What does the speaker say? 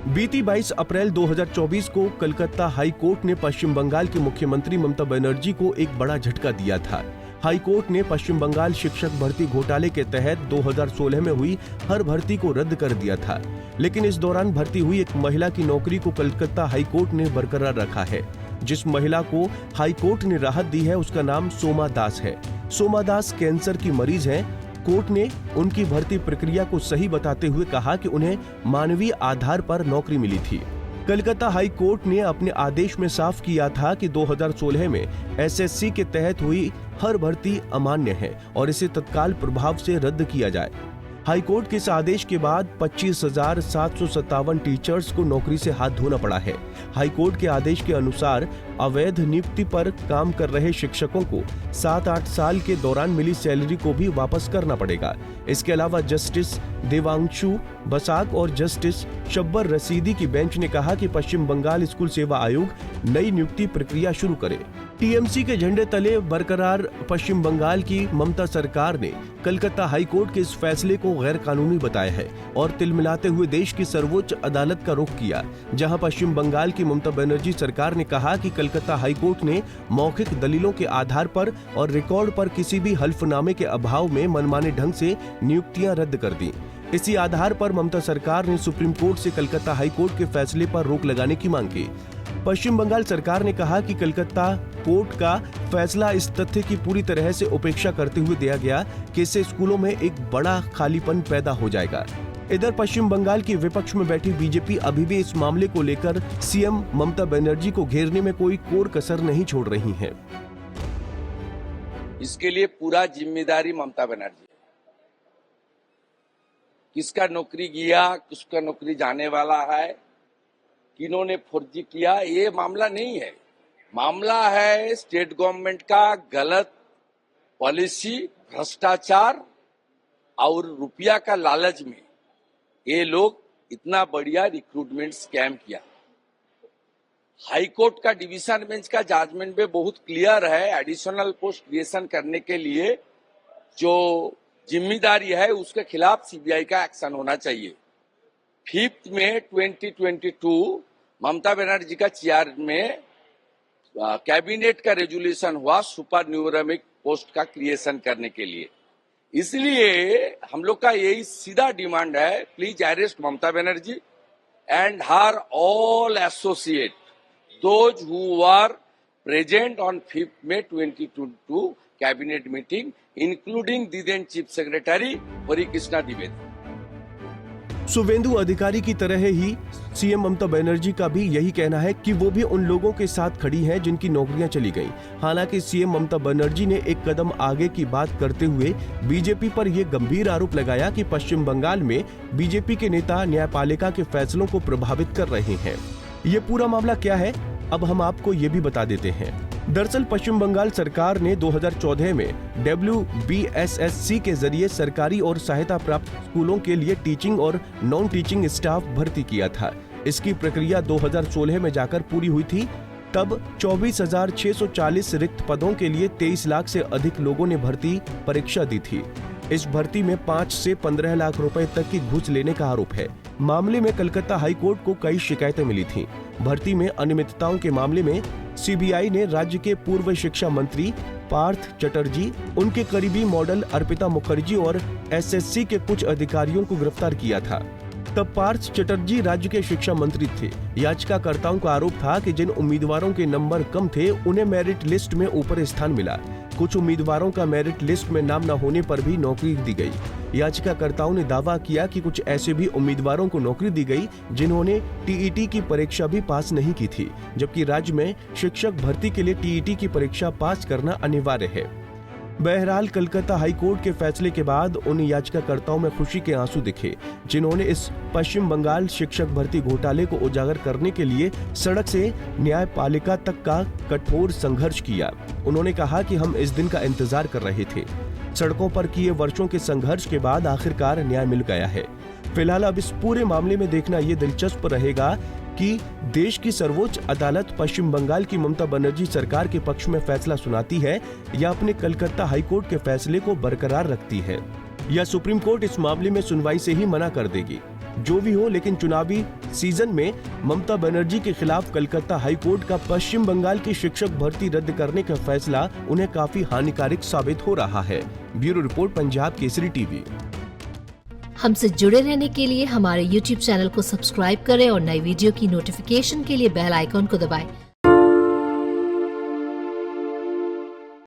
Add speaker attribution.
Speaker 1: बीती 22 अप्रैल 2024 को Calcutta high court ने पश्चिम बंगाल की मुख्यमंत्री ममता बनर्जी को एक बड़ा झटका दिया था। हाई कोर्ट ने पश्चिम बंगाल शिक्षक भर्ती घोटाले के तहत 2016 में हुई हर भर्ती को रद्द कर दिया था, लेकिन इस दौरान भर्ती हुई एक महिला की नौकरी को कलकत्ता हाई कोर्ट ने बरकरार रखा है। जिस महिला को हाई कोर्ट ने राहत दी है उसका नाम सोमा दास है। सोमा दास कैंसर की मरीज है। कोर्ट ने उनकी भर्ती प्रक्रिया को सही बताते हुए कहा कि उन्हें मानवीय आधार पर नौकरी मिली थी। कलकत्ता हाई कोर्ट ने अपने आदेश में साफ किया था कि 2016 में एसएससी के तहत हुई हर भर्ती अमान्य है और इसे तत्काल प्रभाव से रद्द किया जाए। हाई कोर्ट के इस आदेश के बाद 25,757 टीचर्स को नौकरी से हाथ धोना पड़ा है। हाई कोर्ट के आदेश के अनुसार अवैध नियुक्ति पर काम कर रहे शिक्षकों को 7-8 साल के दौरान मिली सैलरी को भी वापस करना पड़ेगा। इसके अलावा जस्टिस देवांशु बसाक और जस्टिस शब्बर रसीदी की बेंच ने कहा कि पश्चिम बंगाल स्कूल सेवा आयोग नई नियुक्ति प्रक्रिया शुरू करे। टीएमसी के झंडे तले बरकरार पश्चिम बंगाल की ममता सरकार ने कलकत्ता हाई कोर्ट के इस फैसले को गैर कानूनी बताया है और तिलमिलाते हुए देश की सर्वोच्च अदालत का रुख किया, जहां पश्चिम बंगाल की ममता बनर्जी सरकार ने कहा कि कलकत्ता हाई कोर्ट ने मौखिक दलीलों के आधार पर और रिकॉर्ड पर किसी भी हल्फनामे के अभाव में मनमाने ढंग से नियुक्तियां रद्द कर दी। इसी आधार पर ममता सरकार ने सुप्रीम कोर्ट से कलकत्ता हाई कोर्ट के फैसले पर रोक लगाने की मांग की। पश्चिम बंगाल सरकार ने कहा कि कलकत्ता कोर्ट का फैसला इस तथ्य की पूरी तरह से उपेक्षा करते हुए दिया गया कि इससे स्कूलों में एक बड़ा खालीपन पैदा हो जाएगा। इधर पश्चिम बंगाल की विपक्ष में बैठी बीजेपी अभी भी इस मामले को लेकर सीएम ममता बनर्जी को घेरने में कोई कोर कसर नहीं छोड़ रही है।
Speaker 2: इसके लिए पूरा जिम्मेदारी ममता बनर्जी, किसका नौकरी गया, किसका नौकरी जाने वाला है, किन्होंने फर्जी किया, ये मामला नहीं है। मामला है स्टेट गवर्नमेंट का गलत पॉलिसी, भ्रष्टाचार और रुपया का लालच में ये लोग इतना बढ़िया रिक्रूटमेंट स्कैम किया। हाई कोर्ट का डिवीजन बेंच का जजमेंट में बहुत क्लियर है, एडिशनल पोस्ट क्रिएशन करने के लिए जो जिम्मेदारी है उसके खिलाफ सीबीआई का एक्शन होना चाहिए। 5 मई 2022 ममता बनर्जी का चेयर में कैबिनेट का रेजोल्यूशन हुआ सुपर न्यूमेरिक पोस्ट का क्रिएशन करने के लिए। इसलिए हम लोग का यही सीधा डिमांड है, please arrest Mamata Banerjee and her all associate those who were present on 5 May 2022 cabinet meeting including the then chief secretary Harikrishna Dwivedi.
Speaker 1: Suvendu Adhikari की तरह ही सीएम ममता बनर्जी का भी यही कहना है कि वो भी उन लोगों के साथ खड़ी हैं जिनकी नौकरियां चली गईं। हालांकि सीएम ममता बनर्जी ने एक कदम आगे की बात करते हुए बीजेपी पर यह गंभीर आरोप लगाया कि पश्चिम बंगाल में बीजेपी के नेता न्यायपालिका के फैसलों को प्रभावित कर रहे हैं। ये पूरा मामला क्या है, अब हम आपको ये भी बता देते हैं। दरअसल पश्चिम बंगाल सरकार ने 2014 में WBSSC के जरिए सरकारी और सहायता प्राप्त स्कूलों के लिए टीचिंग और नॉन टीचिंग स्टाफ भर्ती किया था। इसकी प्रक्रिया 2016 में जाकर पूरी हुई थी। तब 24,640 रिक्त पदों के लिए 23 लाख से अधिक लोगों ने भर्ती परीक्षा दी थी। इस भर्ती में 5 से 15 लाख रुपए तक की घूस लेने का आरोप है। मामले में कलकत्ता हाई कोर्ट को कई शिकायतें मिली थीं। भर्ती में अनियमितताओं के मामले में सीबीआई ने राज्य के पूर्व शिक्षा मंत्री पार्थ चटर्जी, उनके करीबी मॉडल अर्पिता मुखर्जी और एसएससी के कुछ अधिकारियों को गिरफ्तार किया था। तब पार्थ चटर्जी राज्य के शिक्षा मंत्री थे। याचिकाकर्ताओं का आरोप था कि जिन उम्मीदवारों के नंबर कम थे उन्हें मेरिट लिस्ट में ऊपर स्थान मिला। कुछ उम्मीदवारों का मेरिट लिस्ट में नाम न होने पर भी नौकरी दी गई। याचिकाकर्ताओं ने दावा किया कि कुछ ऐसे भी उम्मीदवारों को नौकरी दी गई जिन्होंने टीईटी की परीक्षा भी पास नहीं की थी, जबकि राज्य में शिक्षक भर्ती के लिए टीईटी की परीक्षा पास करना अनिवार्य है। बहरहाल कलकत्ता हाई कोर्ट के फैसले के बाद उन याचिकाकर्ताओं में खुशी के आंसू दिखे जिन्होंने इस पश्चिम बंगाल शिक्षक भर्ती घोटाले को उजागर करने के लिए सड़क से न्यायपालिका तक का कठोर संघर्ष किया। उन्होंने कहा कि हम इस दिन का इंतजार कर रहे थे। सड़कों पर किए वर्षों के संघर्ष के बाद आखिरकार न्याय मिल गया है। फिलहाल अब इस पूरे मामले में देखना ये दिलचस्प रहेगा कि देश की सर्वोच्च अदालत पश्चिम बंगाल की ममता बनर्जी सरकार के पक्ष में फैसला सुनाती है या अपने कलकत्ता हाई कोर्ट के फैसले को बरकरार रखती है, या सुप्रीम कोर्ट इस मामले में सुनवाई से ही मना कर देगी। जो भी हो, लेकिन चुनावी सीजन में ममता बनर्जी के खिलाफ कलकत्ता हाई कोर्ट का पश्चिम बंगाल की शिक्षक भर्ती रद्द करने का फैसला उन्हें काफी हानिकारक साबित हो रहा है। Bureau report, Punjab Kesari TV.
Speaker 3: हमसे जुड़े रहने के लिए हमारे YouTube चैनल को सब्सक्राइब करें और नई वीडियो की नोटिफिकेशन के लिए बेल आइकॉन को दबाएं।